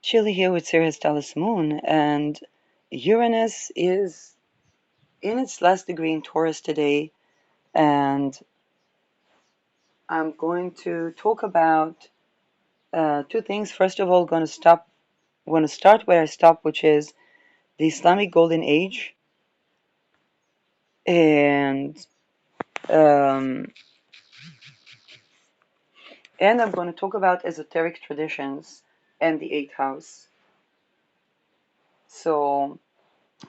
Chile here with Sirius Talis Moon, and Uranus is in its last degree in Taurus today, and I'm going to talk about two things. First of all, going to start where I stopped, which is the Islamic Golden Age, and um, I'm going to talk about esoteric traditions and the eighth house. So,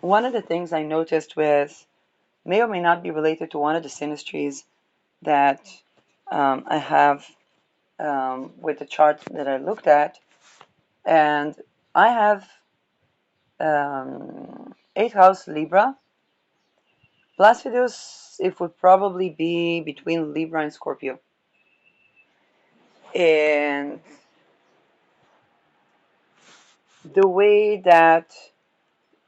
one of the things I noticed may or may not be related to one of the synastries that I have with the chart that I looked at, and I have 8th house Libra. Placidus, it would probably be between Libra and Scorpio. And the way that,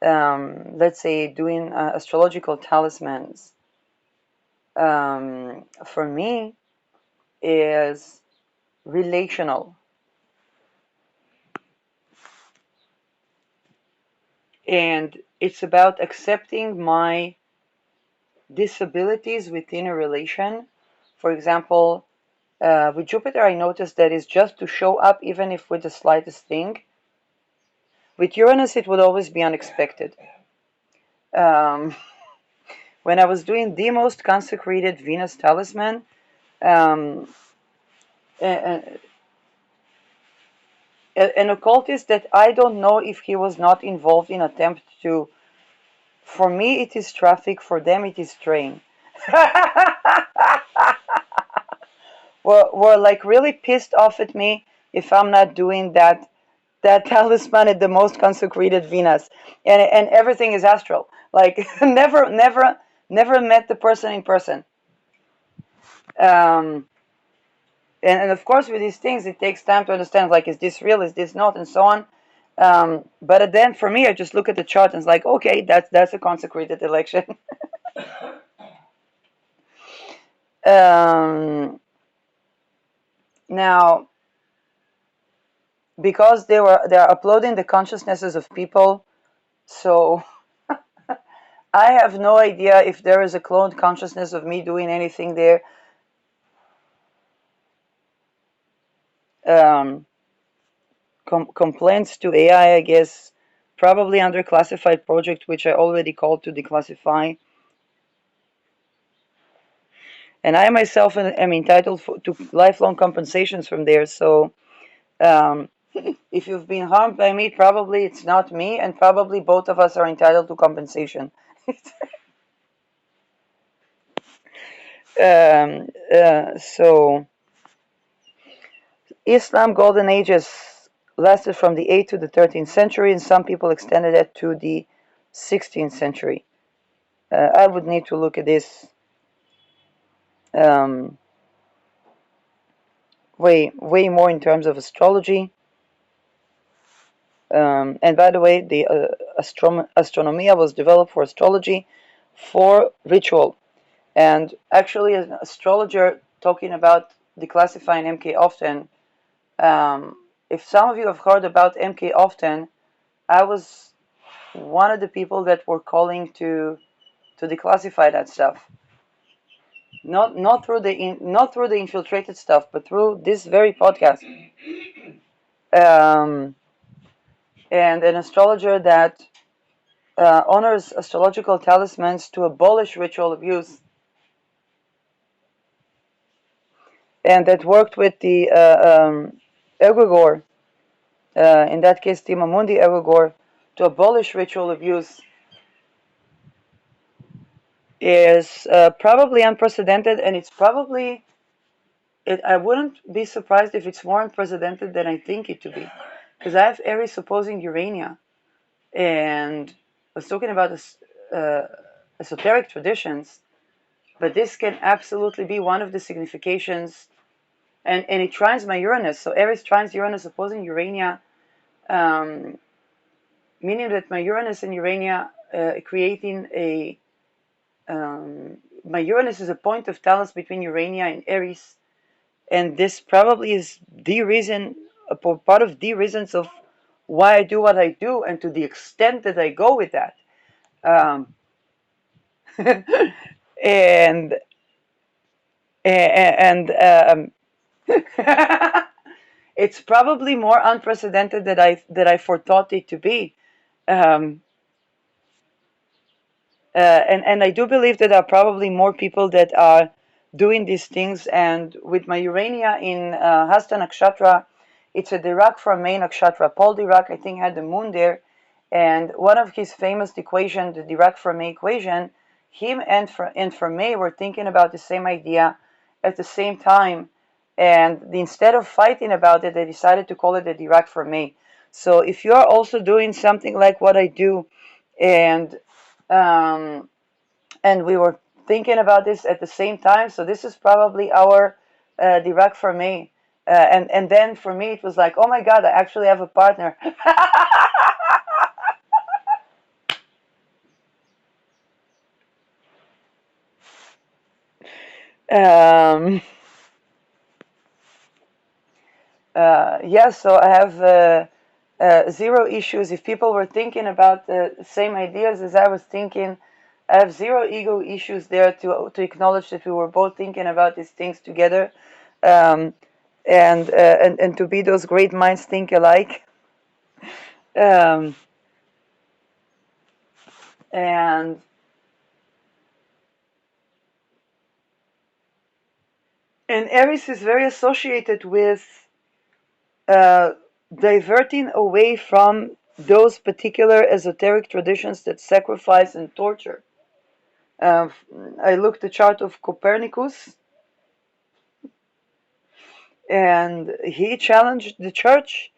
let's say, doing astrological talismans for me is relational. And it's about accepting my disabilities within a relation. For example, with Jupiter, I noticed that it's just to show up, even if with the slightest thing. With Uranus, it would always be unexpected. When I was doing the most consecrated Venus talisman, um, an occultist that I don't know if he was not involved in attempt to. For me, it is traffic. For them, it is train. were like really pissed off at me if I'm not doing that talisman at the most consecrated Venus, and everything is astral. Like never met the person in person. Um, and of course, with these things, it takes time to understand. Like, is this real? Is this not? And so on. But then, for me, I just look at the chart and it's like, okay, that's a consecrated election. Now, because they're uploading the consciousnesses of people, so I have no idea if there is a cloned consciousness of me doing anything there. Complaints to AI, I guess, probably under classified project, which I already called to declassify. And I myself am entitled to lifelong compensations from there. So if you've been harmed by me, probably it's not me, and probably both of us are entitled to compensation. So Islam Golden Ages lasted from the 8th to the 13th century, and some people extended it to the 16th century. I would need to look at this way more in terms of astrology. And by the way, the astronomia was developed for astrology, for ritual. And actually, as an astrologer talking about declassifying MK often, if some of you have heard about MK often, I was one of the people that were calling to declassify that stuff. Not through the infiltrated stuff, but through this very podcast. And an astrologer that honors astrological talismans to abolish ritual abuse, and that worked with the egregore, in that case, the Mamundi egregore, to abolish ritual abuse, is probably unprecedented, and it's probably, I wouldn't be surprised if it's more unprecedented than I think it to be, because I have Aries opposing Urania, and I was talking about this, esoteric traditions, but this can absolutely be one of the significations, and it trines my Uranus. So Aries trines Uranus opposing Urania, meaning that my Uranus and Urania creating a my Uranus is a point of balance between Urania and Aries, and this probably is the reason part of the reasons of why I do what I do, and to the extent that I go with that. Um, and and it's probably more unprecedented that I forethought it to be. Um, and I do believe that there are probably more people that are doing these things. And with my Urania in Hasta Nakshatra, it's a Dirac from main Nakshatra. Paul Dirac, I think, had the moon there, and one of his famous equation, the Dirac Fermat equation, him and Fermat were thinking about the same idea at the same time, and instead of fighting about it, they decided to call it the Dirac Fermat. So if you are also doing something like what I do, and um, we were thinking about this at the same time. So this is probably our Dirac for me. And then for me, it was like, oh my God, I actually have a partner. um, yeah, so I have zero issues. If people were thinking about the same ideas as I was thinking, I have zero ego issues there to acknowledge that we were both thinking about these things together, um, and to be those great minds think alike. Um, and Aries is very associated with uh, diverting away from those particular esoteric traditions that sacrifice and torture. Uh, I looked the chart of Copernicus, and he challenged the church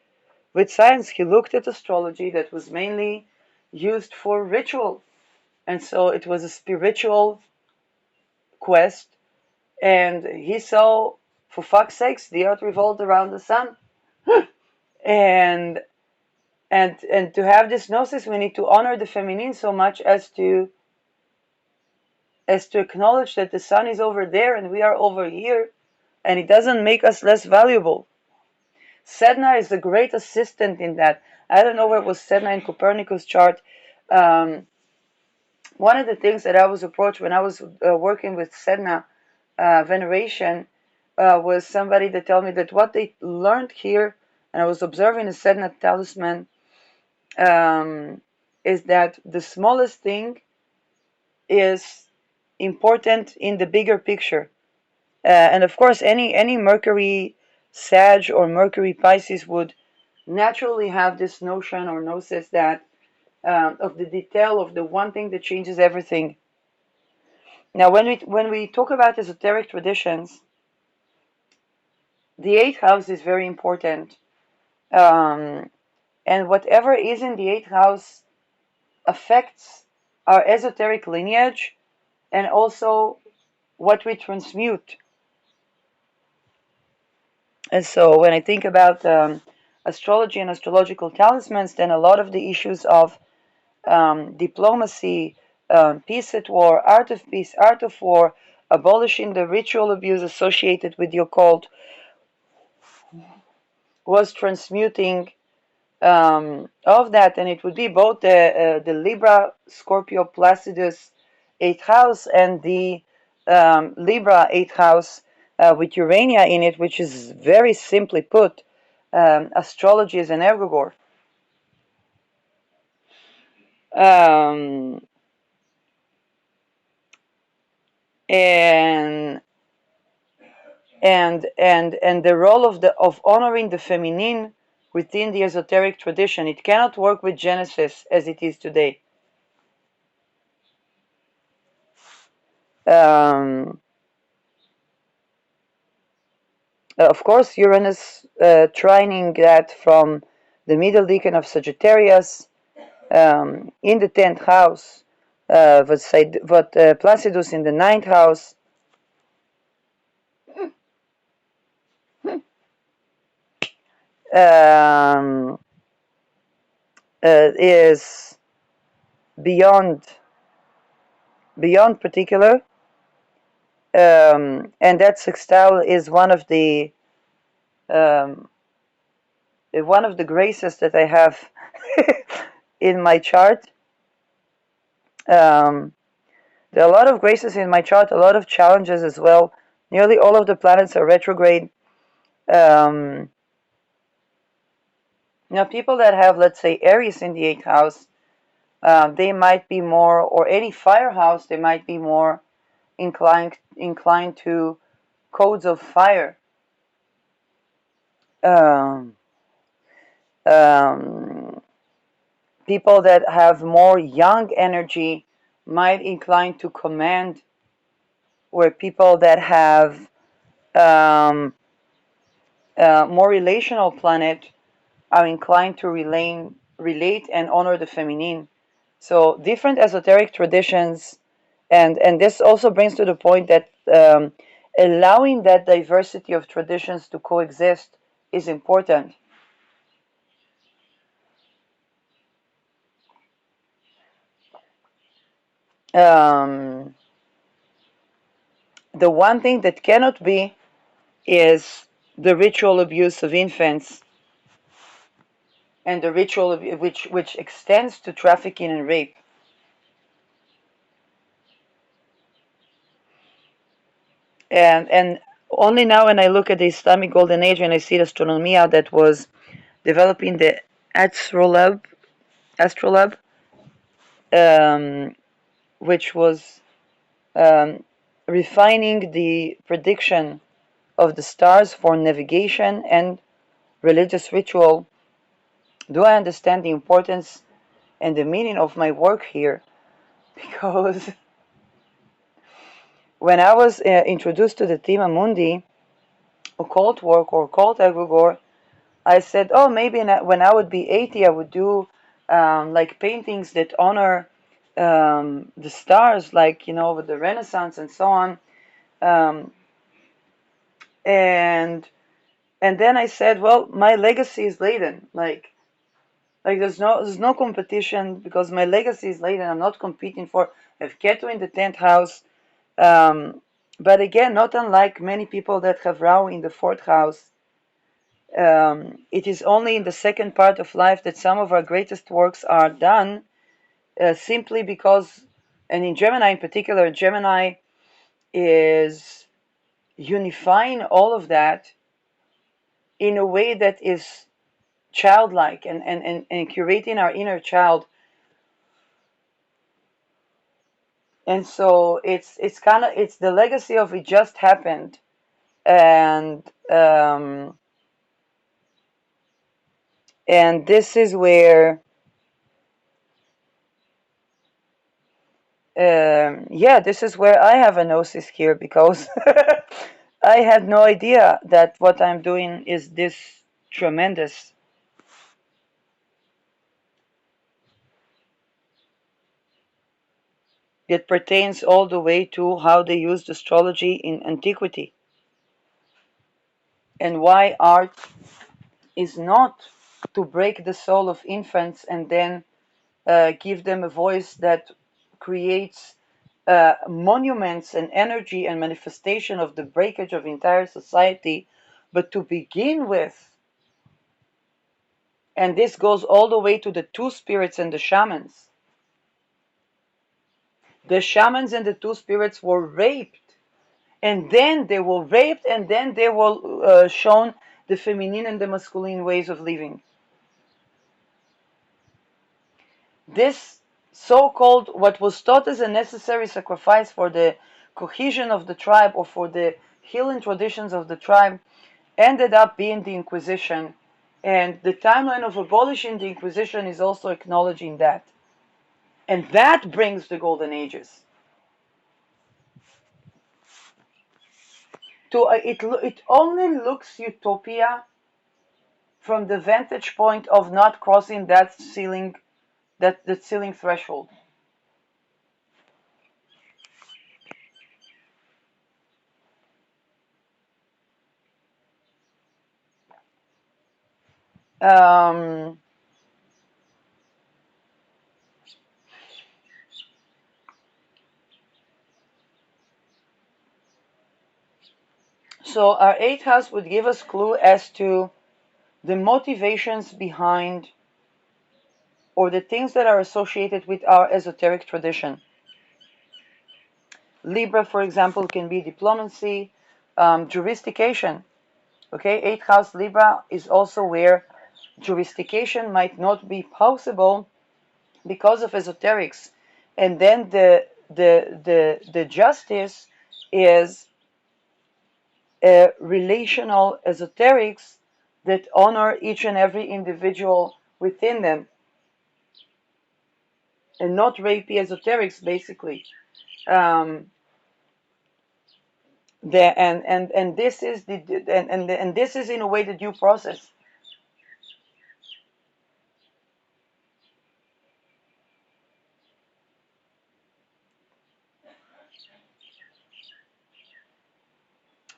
with science. He looked at astrology that was mainly used for ritual, and so it was a spiritual quest. And he saw, for fuck's sakes, the earth revolved around the sun, and to have this gnosis, we need to honor the feminine so much as to acknowledge that the sun is over there and we are over here, and it doesn't make us less valuable. Sedna is a great assistant in that. I don't know where was Sedna in Copernicus chart. Um, One of the things that I was approached when I was working with Sedna veneration was somebody that told me that what they learned here, and I was observing the Sedna talisman, is that the smallest thing is important in the bigger picture. And of course, any Mercury Sag or Mercury Pisces would naturally have this notion or gnosis that of the detail of the one thing that changes everything. Now, when we talk about esoteric traditions, the eighth house is very important, um, and whatever is in the eighth house affects our esoteric lineage and also what we transmute. And so when I think about astrology and astrological talismans, then a lot of the issues of diplomacy, peace at war, art of peace, art of war, abolishing the ritual abuse associated with the occult, was transmuting of that, and it would be both the Libra, Scorpio, Placidus eighth house and the Libra eighth house with Urania in it, which is very simply put, astrology is an egregore. Um, and and the role of honoring the feminine within the esoteric tradition, it cannot work with Genesis as it is today. Um, of course, Uranus trining that from the middle decan of Sagittarius in the 10th house, but Placidus in the 9th house. Um, is beyond particular, and that sextile is one of the um, one of the graces that I have in my chart. Um, there are a lot of graces in my chart, a lot of challenges as well. Nearly all of the planets are retrograde. Um, People that have, let's say, Aries in the eighth house, they might be more, or any fire house, they might be more inclined to codes of fire. Um, um, People that have more yang energy might incline to command, where people that have um, more relational planet are inclined to relate and honor the feminine. So different esoteric traditions, and this also brings to the point that allowing that diversity of traditions to coexist is important. Um, the one thing that cannot be is the ritual abuse of infants and the ritual of, which extends to trafficking and rape. And only now when I look at the Islamic Golden Age and I see the astronomia that was developing the astrolabe, um, which was um, refining the prediction of the stars for navigation and religious ritual, do I understand the importance and the meaning of my work here? Because when I was introduced to the Thema Mundi, occult work or occult egregore, I said, oh, maybe when I would be 80, I would do like paintings that honor the stars, like, with the Renaissance and so on. Um, and and then I said, well, my legacy is laden. Like there's no competition because my legacy is laden. I'm not competing for. I have Ketu in the 10th house. But again, not unlike many people that have Rahu in the 4th house, it is only in the second part of life that some of our greatest works are done, simply because, and in Gemini in particular, Gemini is unifying all of that in a way that is childlike and curating our inner child. And so it's the legacy of it just happened. And and this is where this is where I have a gnosis here, because I had no idea that what I'm doing is this tremendous. It pertains all the way to how they used astrology in antiquity, and why art is not to break the soul of infants and then give them a voice that creates monuments and energy and manifestation of the breakage of entire society, but to begin with, and this goes all the way to the two spirits and the shamans. The shamans and the two spirits were raped, and then they were raped, and then they were shown the feminine and the masculine ways of living. This so-called, what was taught as a necessary sacrifice for the cohesion of the tribe or for the healing traditions of the tribe, ended up being the Inquisition. And the timeline of abolishing the Inquisition is also acknowledging that. And that brings the Golden Ages. It only looks utopia from the vantage point of not crossing that ceiling, that ceiling threshold. Um, so our eighth house would give us clue as to the motivations behind, or the things that are associated with our esoteric tradition. Libra, for example, can be diplomacy, jurisdiction. Okay, 8th house Libra is also where jurisdiction might not be possible because of esoterics. And then the justice is relational esoterics that honor each and every individual within them, and not rapey esoterics, basically. Um, and this is and this is in a way the due process.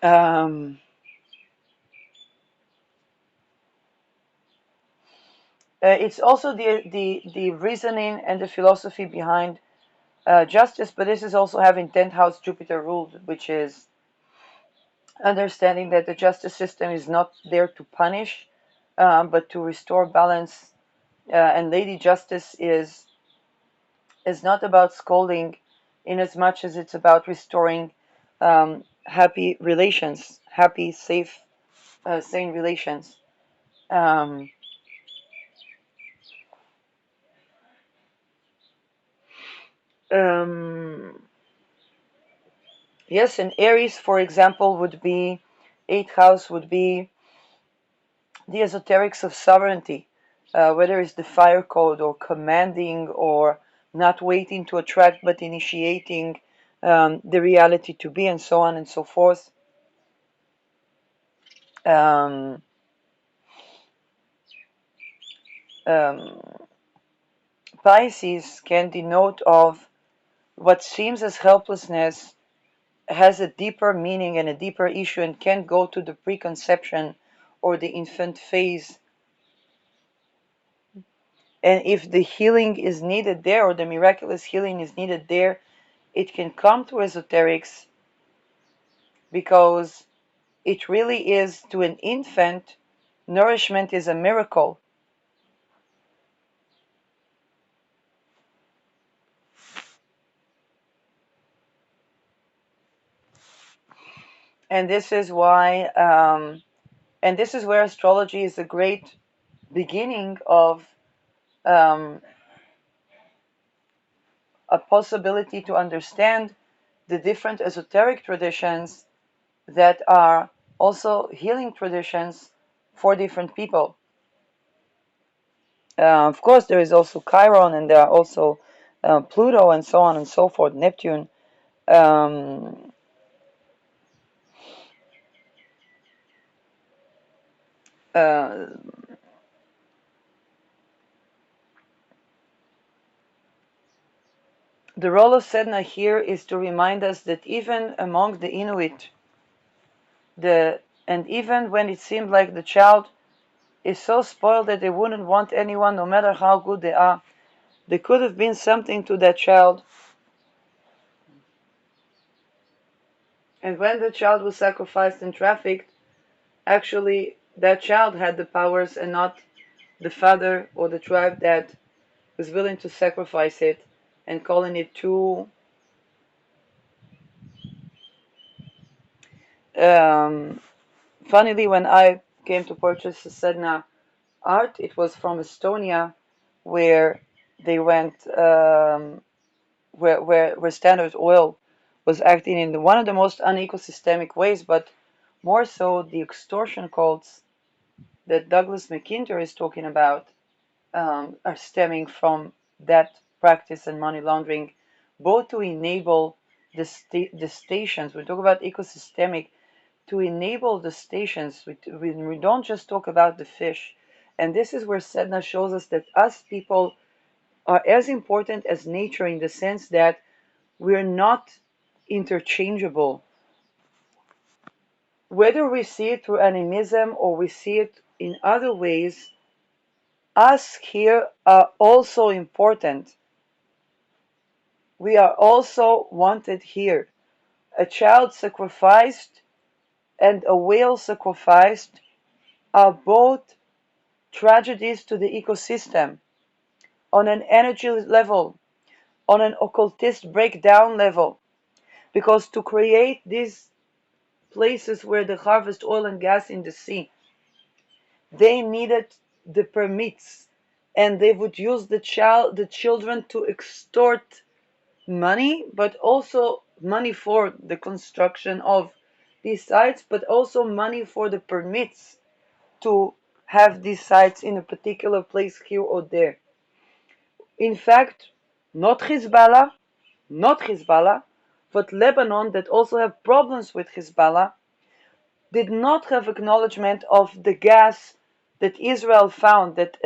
Um, it's also the reasoning and the philosophy behind justice, but this is also having 10th house Jupiter ruled, which is understanding that the justice system is not there to punish, but to restore balance. And Lady Justice is not about scolding, in as much as it's about restoring happy relations, happy, safe, sane relations. Um, um, yes, and Aries, for example, would be, 8th house would be the esoterics of sovereignty, whether it's the fire code or commanding or not waiting to attract but initiating the reality to be, and so on and so forth. Um, um, Pisces can denote of what seems as helplessness has a deeper meaning and a deeper issue, and can go to the preconception or the infant phase. And if the healing is needed there, or the miraculous healing is needed there, it can come to esoterics, because it really is, to an infant, nourishment is a miracle. And this is why, and this is where astrology is a great beginning of um, a possibility to understand the different esoteric traditions that are also healing traditions for different people. Of course, there is also Chiron, and there are also Pluto, and so on and so forth, Neptune. Um, uh, the role of Sedna here is to remind us that even among the Inuit, and even when it seemed like the child is so spoiled that they wouldn't want anyone, no matter how good they are, there could have been something to that child. And when the child was sacrificed and trafficked, actually that child had the powers, and not the father or the tribe that was willing to sacrifice it and calling it too. Um, Funnily, when I came to purchase a Sedna art, it was from Estonia, where they went, where Standard Oil was acting in one of the most unecosystemic ways, but more so the extortion cults that Douglas McIntyre is talking about are stemming from that practice and money laundering, both to enable the stations. We talk about ecosystemic, to enable the stations. We don't just talk about the fish. And this is where Sedna shows us that us people are as important as nature, in the sense that we're not interchangeable. Whether we see it through animism or we see it in other ways, us here are also important. We are also wanted here. A child sacrificed and a whale sacrificed are both tragedies to the ecosystem, on an energy level, on an occultist breakdown level. Because to create these places where they harvest oil and gas in the sea, they needed the permits, and they would use the children to extort money, but also money for the construction of these sites, but also money for the permits to have these sites in a particular place here or there. In fact, not Hezbollah, but Lebanon, that also have problems with Hezbollah, did not have acknowledgement of the gas that Israel found, that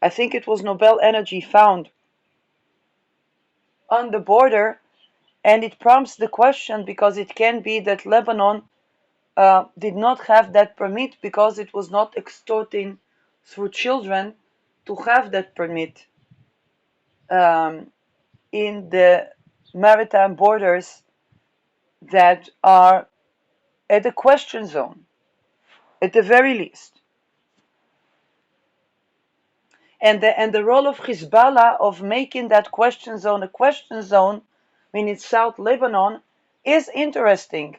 I think it was Nobel Energy found on the border. And it prompts the question, because it can be that Lebanon did not have that permit because it was not extorting through children to have that permit in the maritime borders that are at the question zone, at the very least. And the role of Hezbollah of making that question zone a question zone, I mean, it's South Lebanon, is interesting.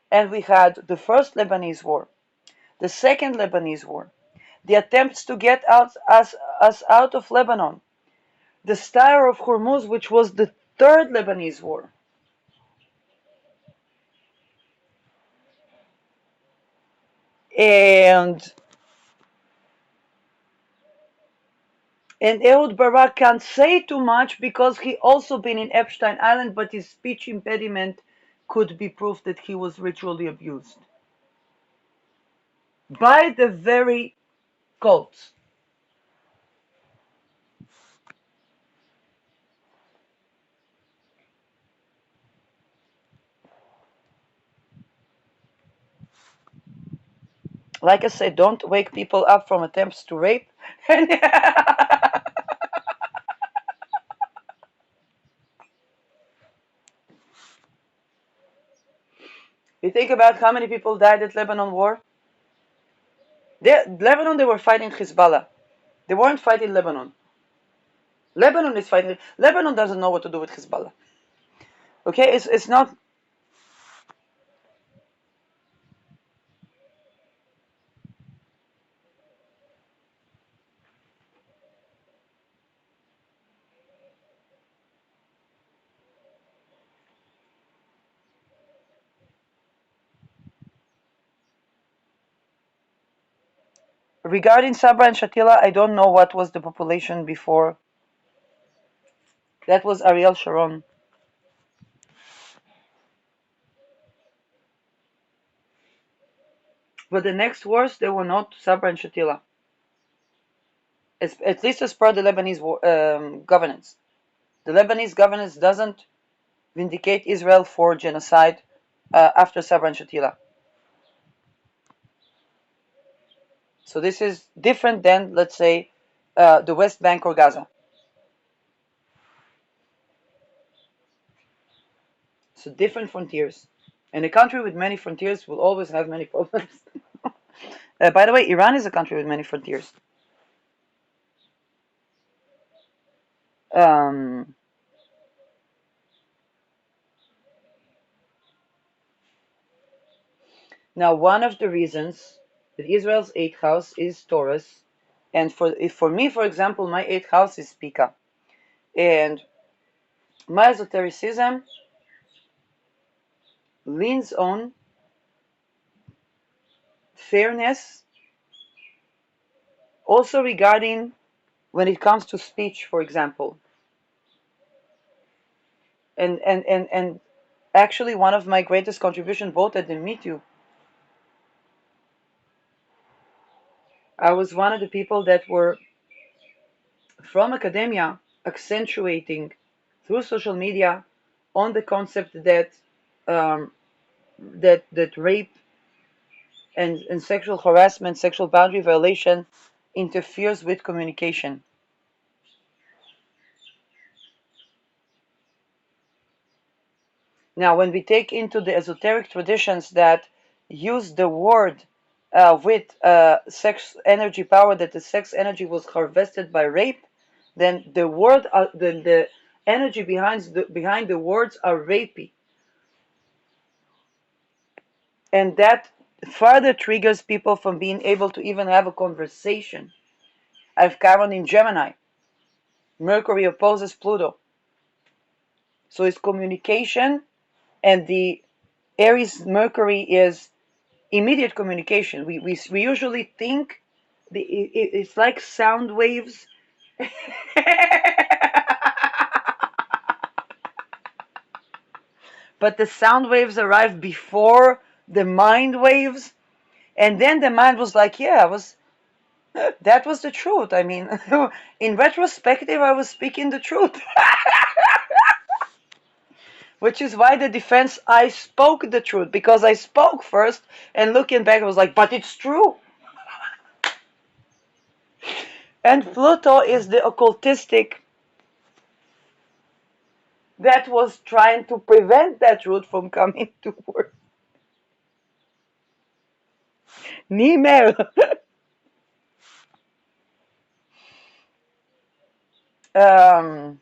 And we had the first Lebanese war, the second Lebanese war, the attempts to get us out of Lebanon, the Star of Hormuz, which was the third Lebanese war. And Ehud Barak can't say too much because he also been in Epstein Island, but his speech impediment could be proof that he was ritually abused by the very cults. Like I said, don't wake people up from attempts to rape. You think about how many people died at Lebanon war? Lebanon, they were fighting Hezbollah. They weren't fighting Lebanon. Lebanon is fighting. Lebanon doesn't know what to do with Hezbollah. Okay, it's not. Regarding Sabra and Shatila, I don't know what was the population before. That was Ariel Sharon. But the next wars, they were not Sabra and Shatila. At least as per the Lebanese governance. The Lebanese governance doesn't vindicate Israel for genocide after Sabra and Shatila. So this is different than, let's say, the West Bank or Gaza. So different frontiers. And a country with many frontiers will always have many problems. By the way, Iran is a country with many frontiers. Um, Now, one of the reasons that Israel's eighth house is Taurus, and for me, for example, my eighth house is Pika, and my esotericism leans on fairness, also regarding when it comes to speech, for example, and actually one of my greatest contributions, both at the Meet You, I was one of the people that were from academia accentuating through social media on the concept that um, that rape and sexual harassment, sexual boundary violation interferes with communication. Now, when we take into the esoteric traditions that use the word with sex energy power, that the sex energy was harvested by rape, then the word, the energy behind the words are rapey, and that further triggers people from being able to even have a conversation. I have Chiron in Gemini. Mercury opposes Pluto, so it's communication, and the Aries Mercury is immediate communication. We usually think it's like sound waves. But the sound waves arrived before the mind waves, and then the mind was like, yeah, that was the truth. I mean, in retrospective, I was speaking the truth. Which is why the defense, I spoke the truth, because I spoke first, and looking back, I was like, but it's true. And Pluto is the occultistic that was trying to prevent that truth from coming to work. Nimel. um,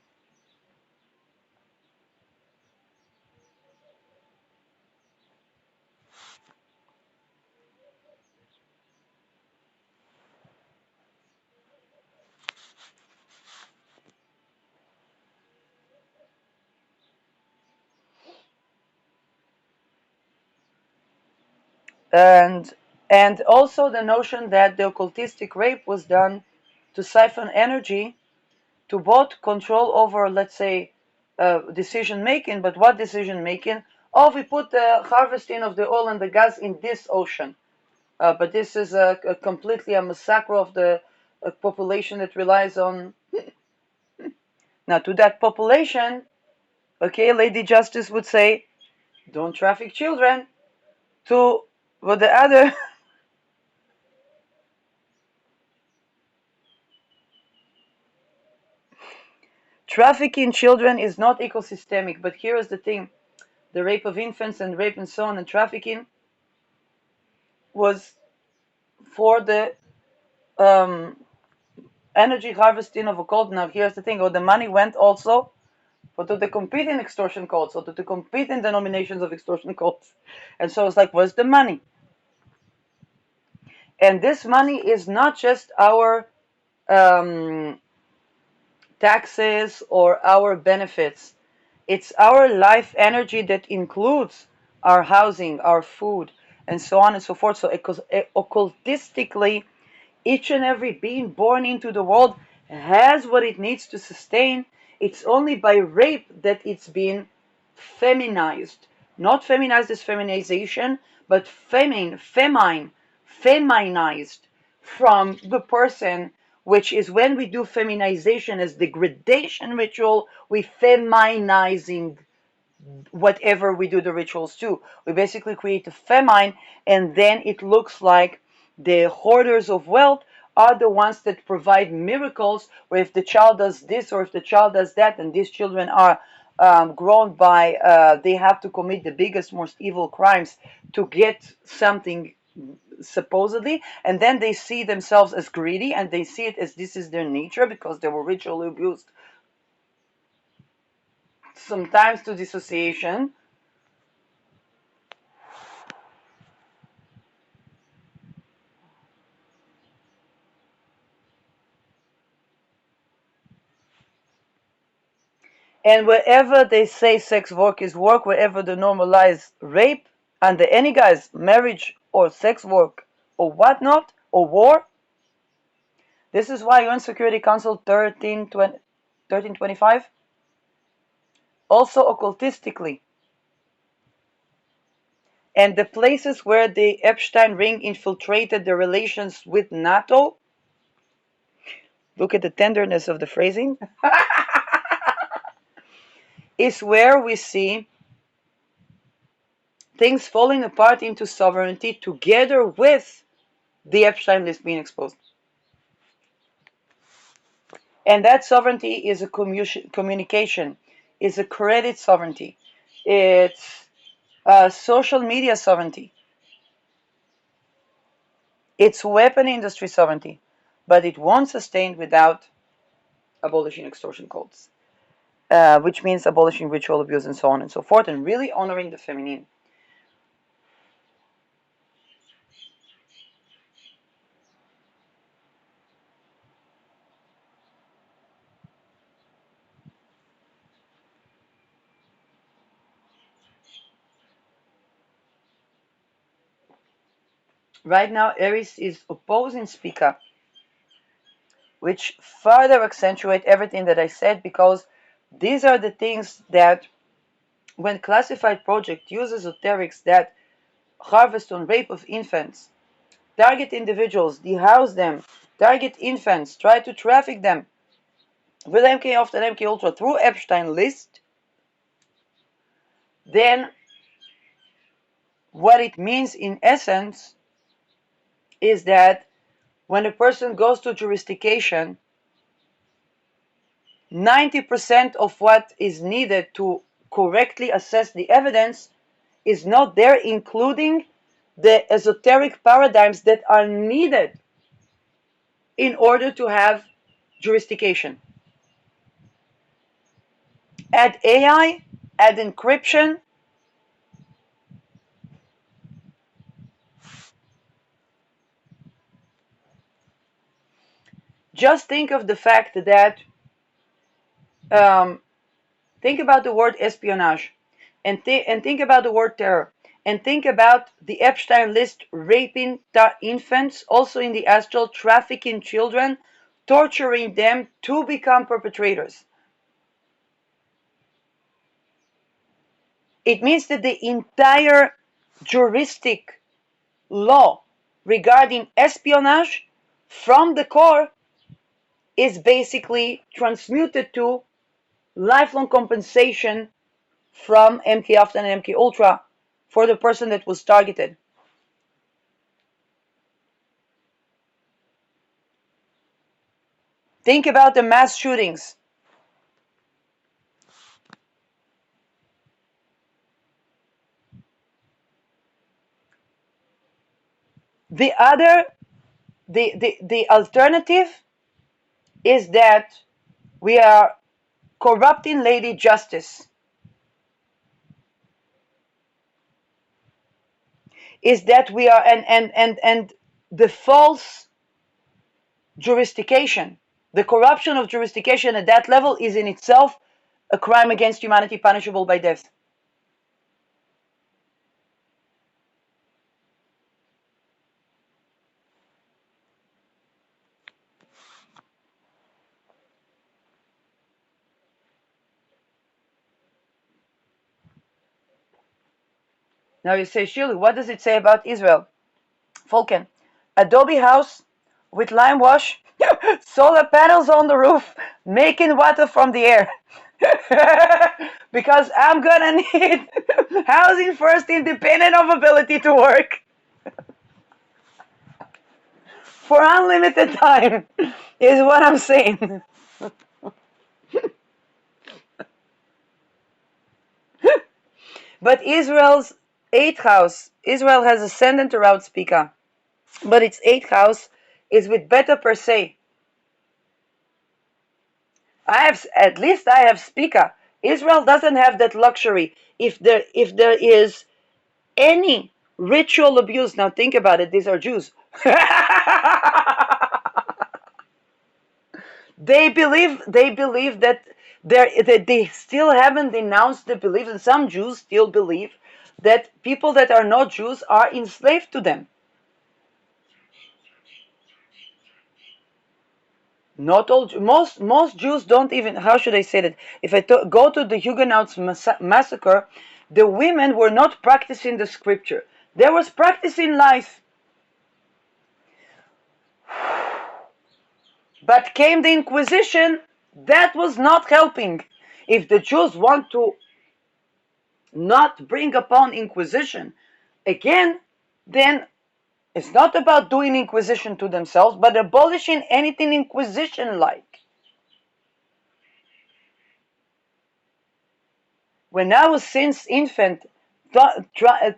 and and also the notion that the occultistic rape was done to siphon energy, to both control over, let's say, decision making. But what decision making? Oh, we put the harvesting of the oil and the gas in this ocean. But this is a completely a massacre of the population that relies on. Now, to that population, okay, Lady Justice would say, don't traffic children. To what the other, trafficking children is not ecosystemic. But here is the thing: the rape of infants and rape and so on and trafficking was for the um, energy harvesting of a cult. Now, here's the thing: the money went also for to the competing extortion cults, or to the competing denominations of extortion cults. And so it's like, where's the money? And this money is not just our um, taxes or our benefits. It's our life energy that includes our housing, our food, and so on and so forth. So occultistically, each and every being born into the world has what it needs to sustain. It's only by rape that it's been feminized. Not feminized as feminization, but feminized from the person, which is when we do feminization as degradation ritual, we feminizing whatever we do the rituals to. We basically create a famine, and then it looks like the hoarders of wealth are the ones that provide miracles, where if the child does this or if the child does that, and these children are grown by, they have to commit the biggest, most evil crimes to get something supposedly, and then they see themselves as greedy, and they see it as this is their nature because they were ritually abused, sometimes to dissociation. And wherever they say sex work is work, wherever they normalize rape under any guise, marriage or sex work or whatnot, or war, this is why UN Security Council 1325, also occultistically, and the places where the Epstein ring infiltrated the relations with NATO, look at the tenderness of the phrasing, is where we see things falling apart into sovereignty together with the Epstein list being exposed. And that sovereignty is a communication, is a credit sovereignty, it's social media sovereignty. It's weapon industry sovereignty, but it won't sustain without abolishing extortion cults, which means abolishing ritual abuse and so on and so forth, and really honoring the feminine. Right now, Aries is opposing Spica, which further accentuate everything that I said, because these are the things that, when classified project use esoterics that harvest on rape of infants, target individuals, dehouse them, target infants, try to traffic them with MK Oft and MK Ultra through Epstein list, then what it means in essence is that when a person goes to jurisdiction, 90% of what is needed to correctly assess the evidence is not there, including the esoteric paradigms that are needed in order to have jurisdiction. Add AI, add encryption. Just think of the fact that, um, think about the word espionage, and think about the word terror, and think about the Epstein list raping infants, also in the astral, trafficking children, torturing them to become perpetrators. It means that the entire juristic law regarding espionage from the core is basically transmuted to lifelong compensation from MK Ultra and MK Ultra for the person that was targeted. Think about the mass shootings. The other, the alternative is that we are corrupting Lady Justice. Is that we are, and the false jurisdiction, the corruption of jurisdiction at that level is in itself a crime against humanity punishable by death. Now you say, Shirley, what does it say about Israel? Falcon, Adobe house with lime wash, solar panels on the roof, making water from the air. Because I'm gonna need housing first, independent of ability to work, for unlimited time, is what I'm saying. But Israel's eighth house, Israel has ascendant around Spica, but its eighth house is with Beta per se. At least I have Spica. Israel doesn't have that luxury. If there is any ritual abuse, now think about it, these are Jews. They believe that they still haven't denounced the belief, and some Jews still believe that people that are not Jews are enslaved to them. Not all, most Jews don't even. How should I say that? If I go to the Huguenots massacre, the women were not practicing the scripture; they was practicing life. But came the Inquisition, that was not helping. If the Jews want to not bring upon Inquisition again, then it's not about doing Inquisition to themselves, but abolishing anything Inquisition-like. When I was since infant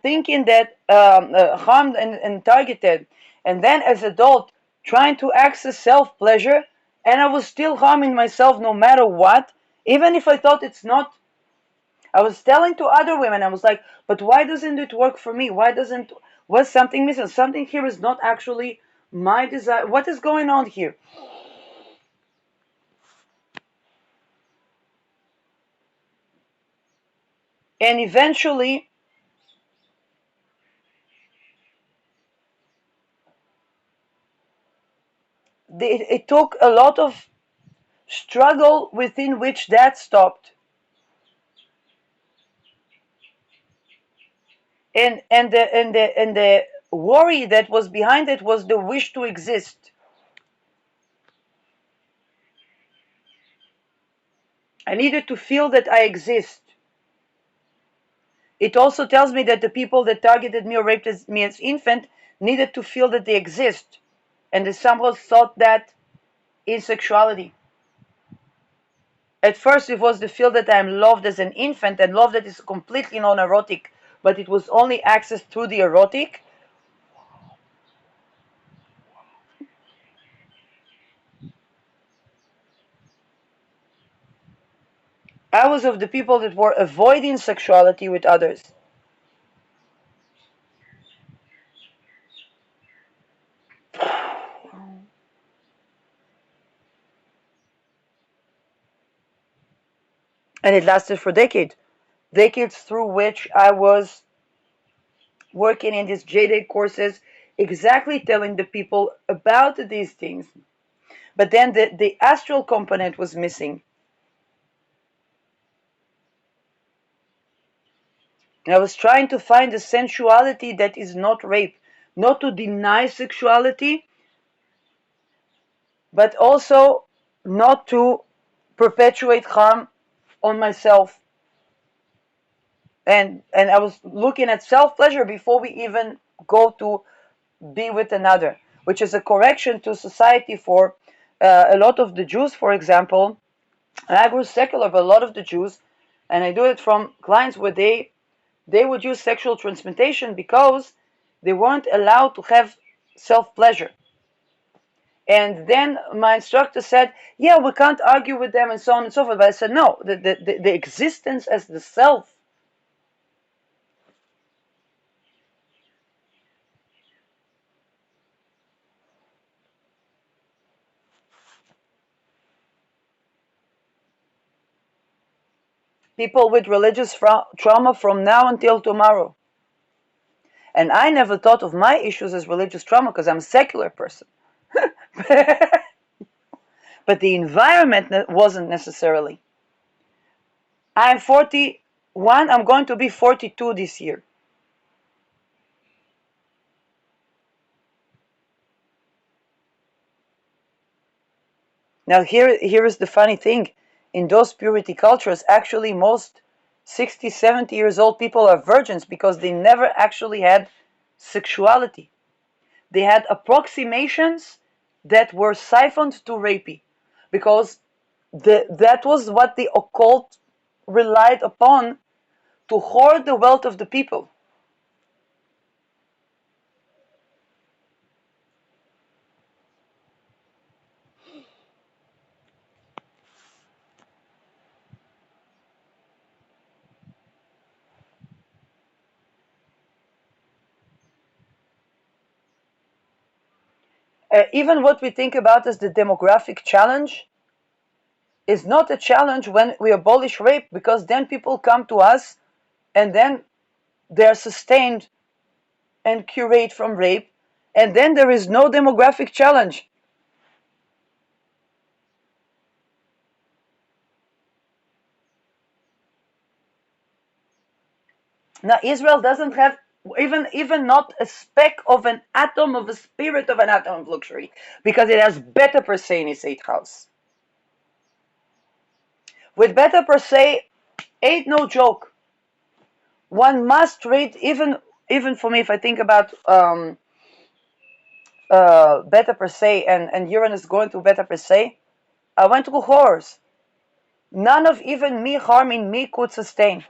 thinking that harmed and targeted And then as adult, trying to access self-pleasure, and I was still harming myself no matter what, even if I thought it's not. I was telling to other women, I was like, but why doesn't it work for me? Was something missing? Something here is not actually my desire. What is going on here? And eventually, it took a lot of struggle within which that stopped. And the worry that was behind it was the wish to exist. I needed to feel that I exist. It also tells me that the people that targeted me or raped me as infant needed to feel that they exist, and they somehow thought that in sexuality. At first, it was the feel that I am loved as an infant, and love that is completely non-erotic, but it was only accessed through the erotic. I was of the people that were avoiding sexuality with others. And it lasted for decades. Decades through which I was working in these JDate courses, exactly telling the people about these things. But then the astral component was missing. And I was trying to find a sensuality that is not rape, not to deny sexuality, but also not to perpetuate harm on myself. And I was looking at self pleasure before we even go to be with another, which is a correction to society for a lot of the Jews, for example. And I grew secular, but a lot of the Jews, and I do it from clients where they would use sexual transmutation because they weren't allowed to have self pleasure. And then my instructor said, yeah, we can't argue with them and so on and so forth. But I said, no, the existence as the self. People with religious trauma from now until tomorrow. And I never thought of my issues as religious trauma because I'm a secular person. But the environment wasn't necessarily. I'm 41, I'm going to be 42 this year. Now, here is the funny thing. In those purity cultures, actually, most 60, 70 years old people are virgins because they never actually had sexuality. They had approximations that were siphoned to rapey because that was what the occult relied upon to hoard the wealth of the people. Even what we think about as the demographic challenge is not a challenge when we abolish rape, because then people come to us and then they're sustained and curate from rape, and then there is no demographic challenge. Now Israel doesn't have even not a speck of an atom of a spirit of an atom of luxury, because it has Beta per se in its 8th house. With Beta per se, ain't no joke. One must read, even for me, if I think about Beta per se and Uranus going to Beta per se, I went through horrors. None of even me harming me could sustain.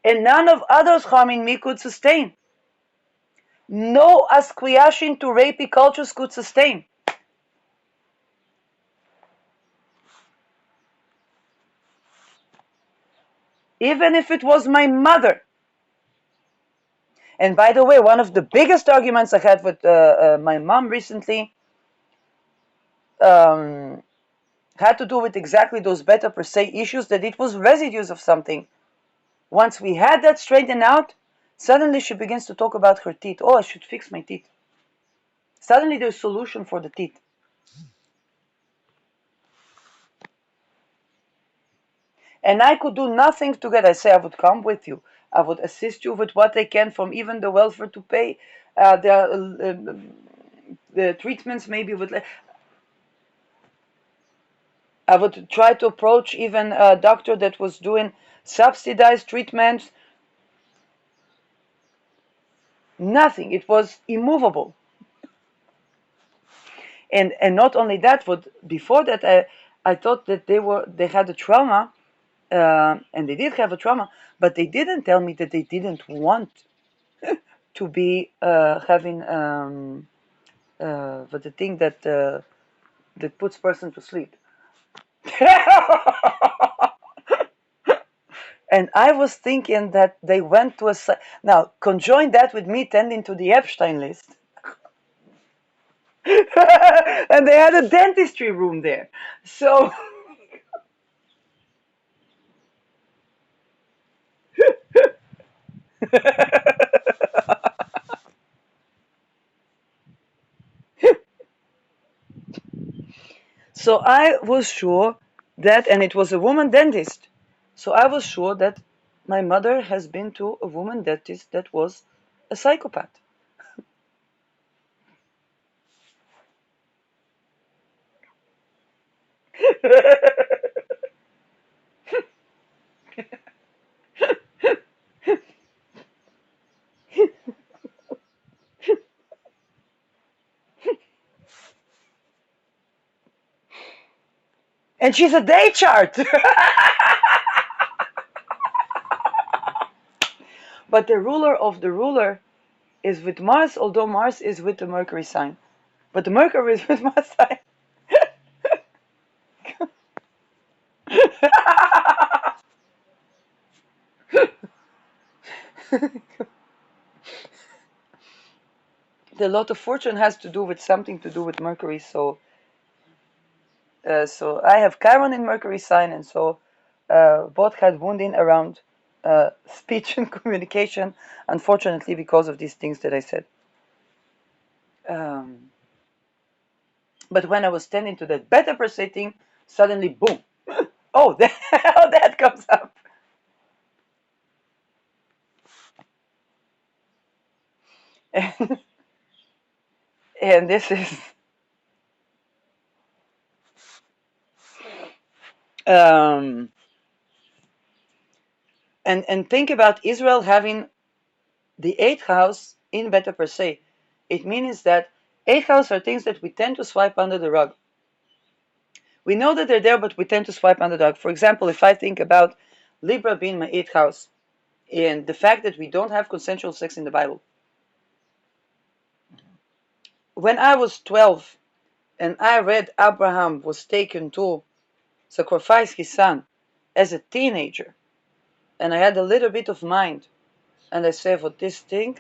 and none of others harming me could sustain. No asquiashin to rapey cultures could sustain. Even if it was my mother. And by the way, one of the biggest arguments I had with my mom recently had to do with exactly those beta per se issues, that it was residues of something. Once we had that straightened out, suddenly she begins to talk about her teeth. Oh, I should fix my teeth. Suddenly there's a solution for the teeth. And I could do nothing to get. I say I would come with you. I would assist you with what I can, from even the welfare to pay the treatments. Maybe I would try to approach even a doctor that was doing subsidized treatments. Nothing. It was immovable. And not only that, what before that I thought that they had a trauma, and they did have a trauma, but they didn't tell me that they didn't want to be having but the thing that puts person to sleep. And I was thinking that they went to a now conjoin that with me tending to the Epstein list. And they had a dentistry room there, so so I was sure that, and it was a woman dentist, so I was sure that my mother has been to a woman dentist that was a psychopath. And she's a day chart. But the ruler of the ruler is with Mars, although Mars is with the Mercury sign. But the Mercury is with my sign. The lot of fortune has to do with something to do with Mercury, so I have Chiron in Mercury sign, and so both had wounding around speech and communication, unfortunately, because of these things that I said. Um, but when I was standing to that beta per se thing, suddenly, boom! Oh, that comes up. And, and this is um, and think about Israel having the eighth house in beta per se. It means that eighth house are things that we tend to swipe under the rug. We know that they're there, but we tend to swipe under the rug. For example, if I think about Libra being my eighth house, and the fact that we don't have consensual sex in the Bible. When I was 12 and I read Abraham was taken to sacrifice his son as a teenager, and I had a little bit of mind, and I said, well, this thing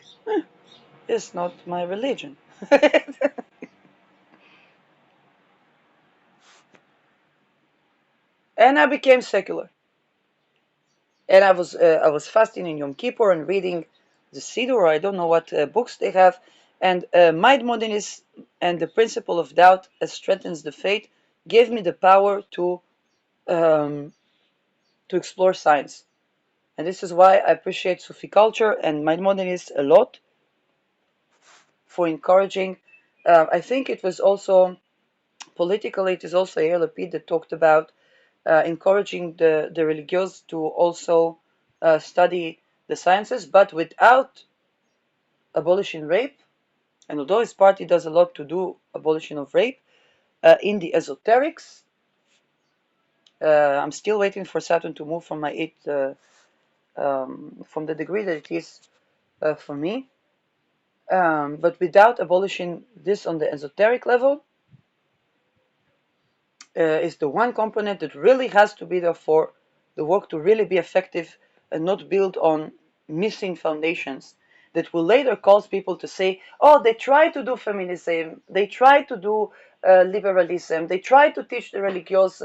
is not my religion. And I became secular. And I was fasting in Yom Kippur and reading the Siddur, or I don't know what books they have. And Maimonides and the principle of doubt as strengthens the faith gave me the power to explore science. And this is why I appreciate Sufi culture and Maimonides a lot for encouraging. I think it was also politically, it is also Yair Lapid that talked about encouraging the religious to also study the sciences, but without abolishing rape. And although his party does a lot to do abolition of rape, in the esoterics, I'm still waiting for Saturn to move from my eighth from the degree that it is for me. But without abolishing this on the esoteric level, is the one component that really has to be there for the work to really be effective and not built on missing foundations that will later cause people to say, oh, they try to do feminism, they try to do liberalism, they try to teach the religious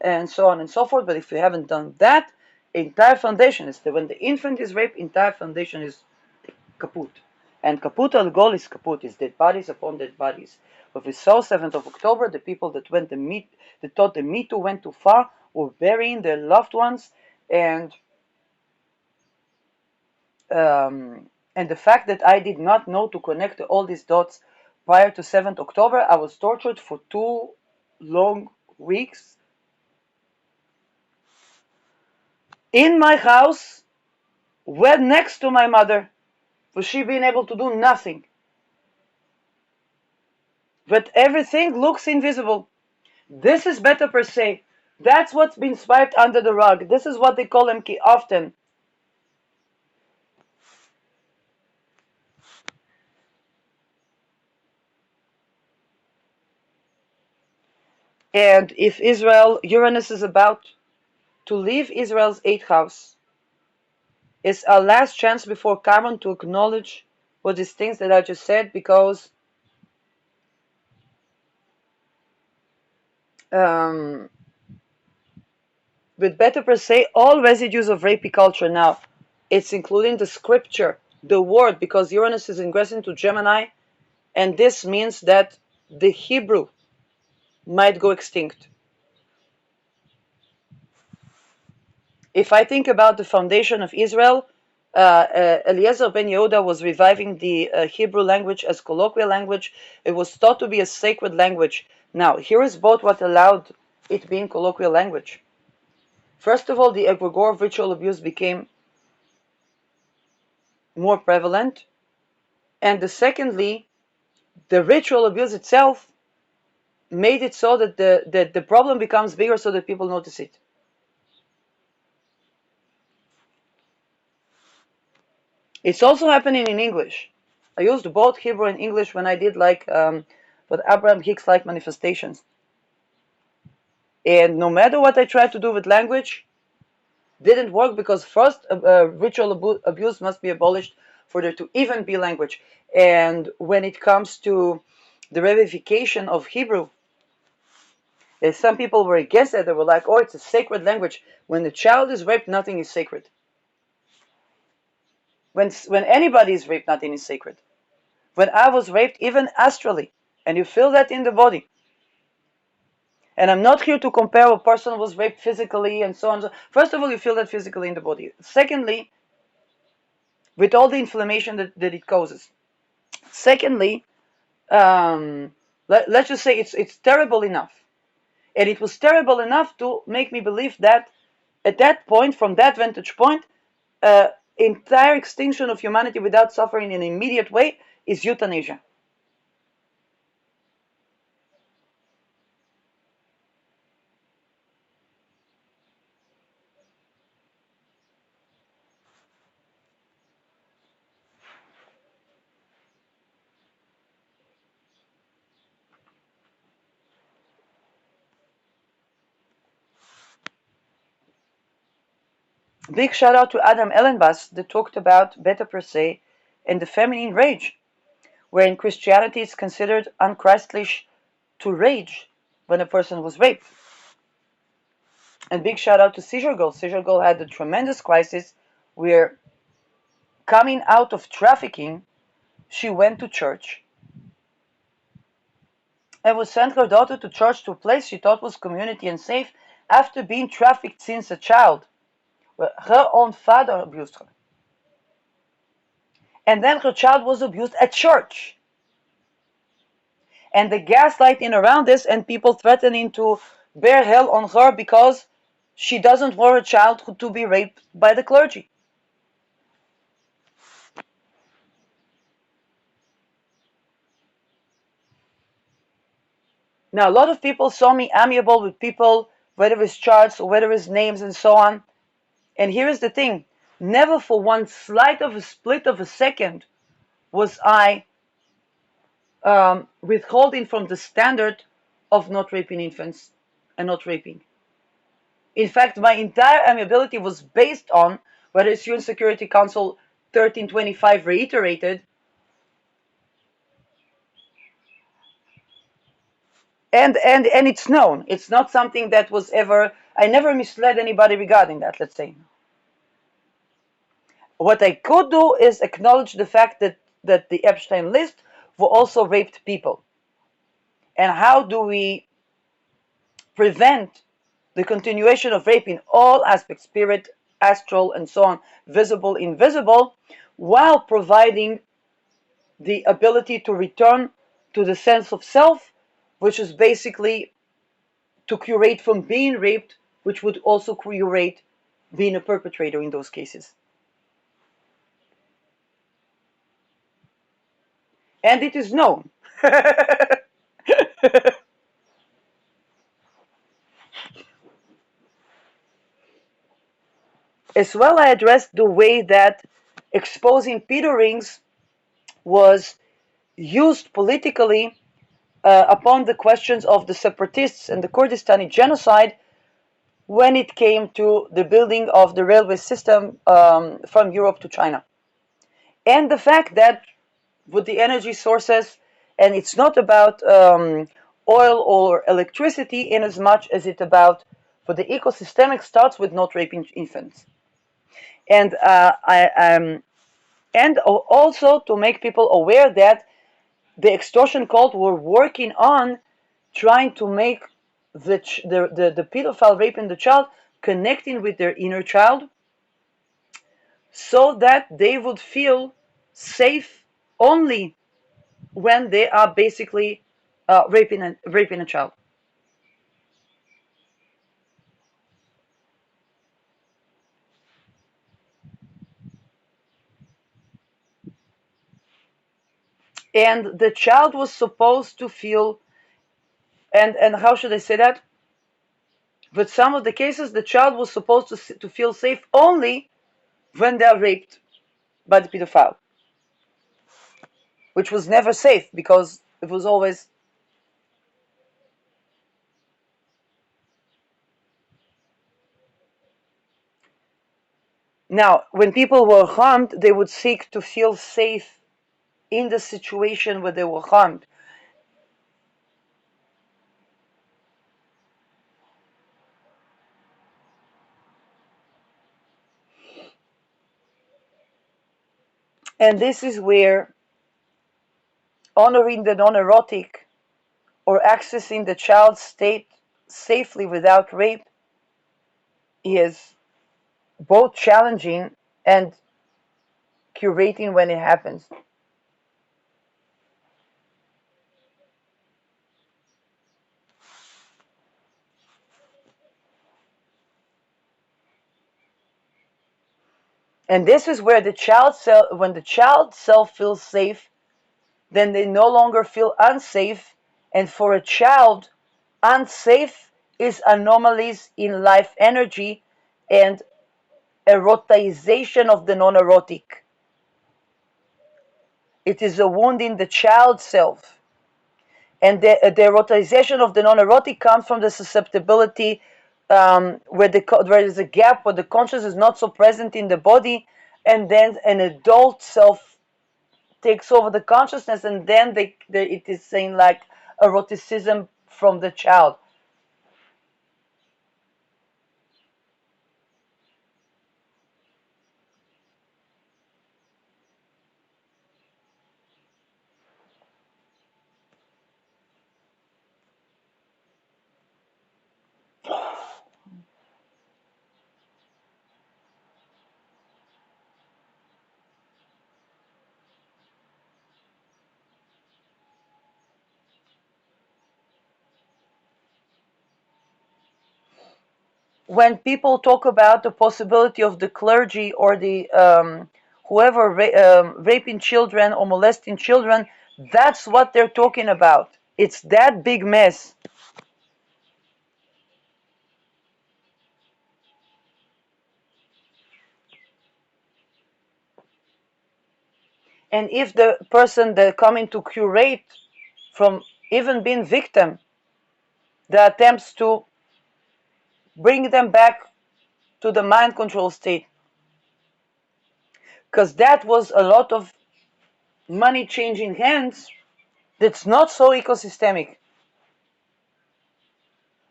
and so on and so forth, but if you haven't done that, entire foundation is that when the infant is raped, entire foundation is kaput. And kaput al goal is kaput, is dead bodies upon dead bodies. But we saw 7th of October, the people that that thought the Me Too went too far were burying their loved ones, and the fact that I did not know to connect all these dots prior to 7th October, I was tortured for 2 long weeks in my house, well next to my mother, for she being able to do nothing. But everything looks invisible. This is better per se. That's what's been swiped under the rug. This is what they call MK often. And if Uranus is about to leave Israel's 8th house, it's our last chance before Carbon to acknowledge what these things that I just said, because with better per se, all residues of rapey culture now, it's including the scripture, the word, because Uranus is ingressing to Gemini, and this means that the Hebrew might go extinct. If I think about the foundation of Israel, Eliezer ben Yehuda was reviving the Hebrew language as colloquial language. It was thought to be a sacred language. Now, here is both what allowed it being colloquial language. First of all, the egregore of ritual abuse became more prevalent. And secondly, the ritual abuse itself made it so that the problem becomes bigger so that people notice it. It's also happening in English. I used both Hebrew and English when I did what Abraham Hicks like manifestations. And no matter what I tried to do with language, didn't work, because first ritual abuse must be abolished for there to even be language. And when it comes to the revivification of Hebrew, some people were against it. They were like, oh, it's a sacred language. When the child is raped, nothing is sacred. When anybody is raped, nothing is sacred. When I was raped, even astrally, and you feel that in the body. And I'm not here to compare a person who was raped physically and so on. First of all, you feel that physically in the body. Secondly, with all the inflammation that it causes. Secondly, let's just say it's terrible enough. And it was terrible enough to make me believe that at that point, from that vantage point, entire extinction of humanity without suffering in an immediate way is euthanasia. Big shout out to Adam Ellenbas that talked about beta per se and the feminine rage, wherein Christianity is considered unChristlish to rage when a person was raped. And big shout out to Seizure Girl. Seizure Girl had a tremendous crisis where, coming out of trafficking, she went to church and would send her daughter to church, to a place she thought was community and safe, after being trafficked since a child. Well, her own father abused her. And then her child was abused at church. And the gaslighting around this, and people threatening to bear hell on her because she doesn't want her child to be raped by the clergy. Now, a lot of people saw me amiable with people, whether it's charts or whether it's names and so on. And here is the thing. never for one slight of a split of a second was I withholding from the standard of not raping infants and not raping. In fact, my entire amiability was based on what the UN Security Council 1325 reiterated, and it's known. It's not something that was ever. I never misled anybody regarding that. Let's say. What I could do is acknowledge the fact that the Epstein list were also raped people, and how do we prevent the continuation of rape in all aspects, spirit, astral, and so on, visible, invisible, while providing the ability to return to the sense of self, which is basically to curate from being raped, which would also curate being a perpetrator in those cases. And it is known. As well, I addressed the way that exposing pedo rings was used politically upon the questions of the separatists and the Kurdistani genocide when it came to the building of the railway system from Europe to China. And the fact that with the energy sources, and it's not about oil or electricity in as much as it's about, for the ecosystemic starts with not raping infants. And and also to make people aware that the extortion cult were working on trying to make the pedophile raping the child connecting with their inner child so that they would feel safe only when they are basically raping a child. And the child was supposed to feel, and how should I say that? But some of the cases, the child was supposed to feel safe only when they are raped by the pedophile, which was never safe because it was always. Now, when people were harmed, they would seek to feel safe in the situation where they were harmed. And this is where honoring the non-erotic or accessing the child's state safely without rape is both challenging and curating when it happens. And this is where when the child self feels safe, then they no longer feel unsafe. And for a child, unsafe is anomalies in life energy and erotization of the non-erotic. It is a wound in the child self. And the erotization of the non-erotic comes from the susceptibility where there's a gap where the conscious is not so present in the body, and then an adult self takes over the consciousness, and then it is saying like eroticism from the child. When people talk about the possibility of the clergy or the whoever raping children or molesting children, that's what they're talking about. It's that big mess. And if the person that coming to curate from even being victim, the attempts to bring them back to the mind control state, because that was a lot of money changing hands, that's not so ecosystemic.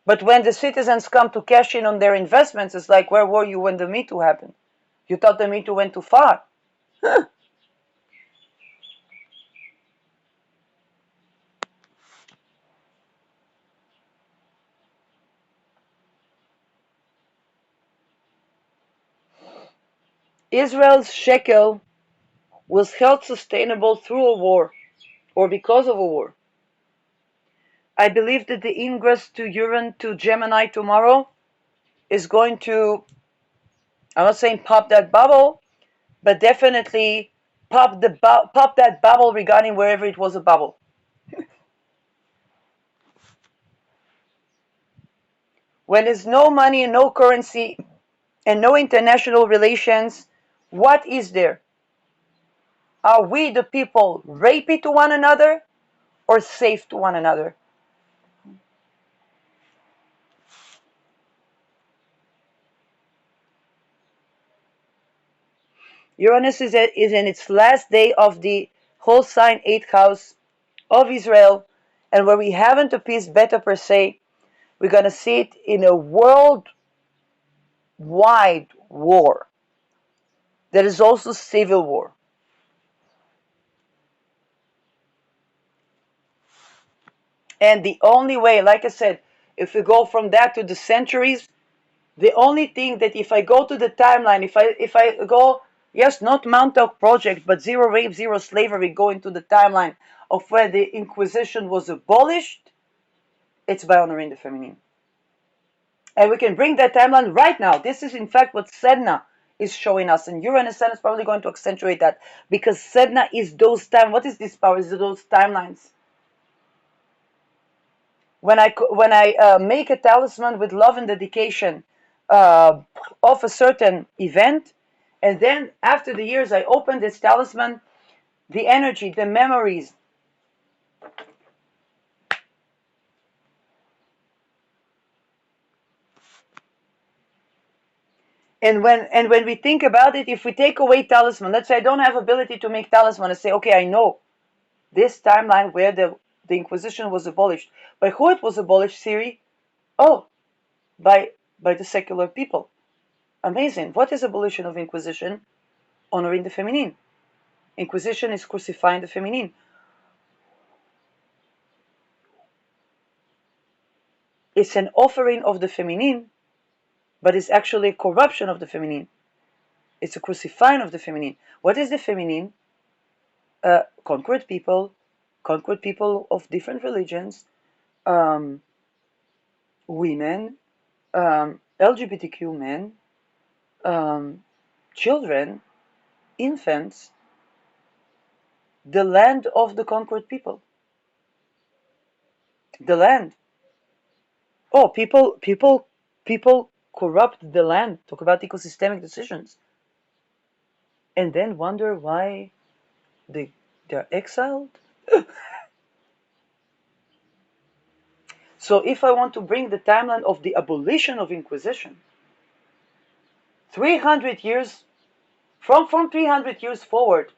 But when the citizens come to cash in on their investments, it's like, where were you when the Me Too happened? You thought the Me Too went too far. Israel's shekel was held sustainable through a war or because of a war. I believe that the ingress to Uran to Gemini tomorrow is going to, I'm not saying pop that bubble, but definitely pop that bubble regarding wherever it was a bubble. When there's no money and no currency and no international relations, what is there? Are we the people rapey to one another or safe to one another? Uranus is in its last day of the whole sign 8th house of Israel, and where we haven't a peace beta per se, we're going to see it in a worldwide war. There is also civil war. And the only way, like I said, if we go from that to the centuries, the only thing that if I go to the timeline, if I go, yes, not Montauk Project, but zero rape, zero slavery, go into the timeline of where the Inquisition was abolished, it's by honoring the feminine. And we can bring that timeline right now. This is in fact what Sedna is showing us, and Uranus is probably going to accentuate that, because Sedna is those time. What is this power? Is those timelines? When I make a talisman with love and dedication of a certain event, and then after the years I open this talisman, the energy, the memories, and when we think about it, if we take away talisman, let's say I don't have ability to make talisman, I say, okay, I know this timeline where the Inquisition was abolished. By who it was abolished, Siri? Oh, by the secular people. Amazing. What is abolition of Inquisition? Honoring the feminine. Inquisition is crucifying the feminine. It's an offering of the feminine, but it's actually a corruption of the feminine. It's a crucifying of the feminine. What is the feminine? Conquered people of different religions, um, women, LGBTQ men, children, infants, the land of the conquered people. The land. Oh, people corrupt the land. Talk about ecosystemic decisions, and then wonder why they're exiled. So if I want to bring the timeline of the abolition of Inquisition, 300 years, from 300 years forward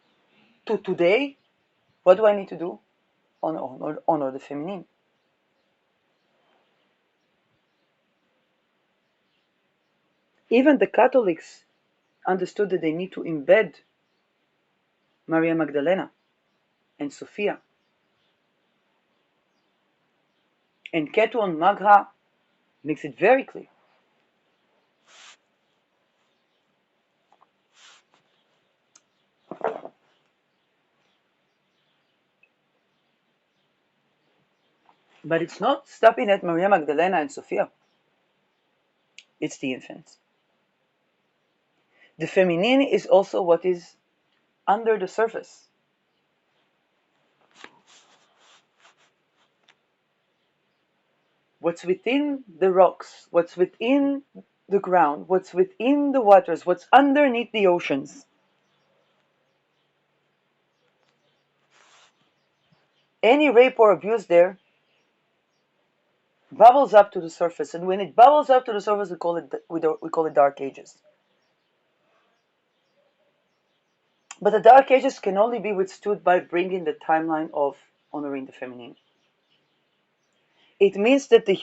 to today, what do I need to do? Honor the feminine. Even the Catholics understood that they need to embed Maria Magdalena and Sophia. And Ketu on Magha makes it very clear. But it's not stopping at Maria Magdalena and Sophia. It's the infants. The feminine is also what is under the surface. What's within the rocks, what's within the ground, what's within the waters, what's underneath the oceans. any rape or abuse there bubbles up to the surface, and when it bubbles up to the surface, we call it dark ages. But the dark ages can only be withstood by bringing the timeline of honoring the feminine. It means that the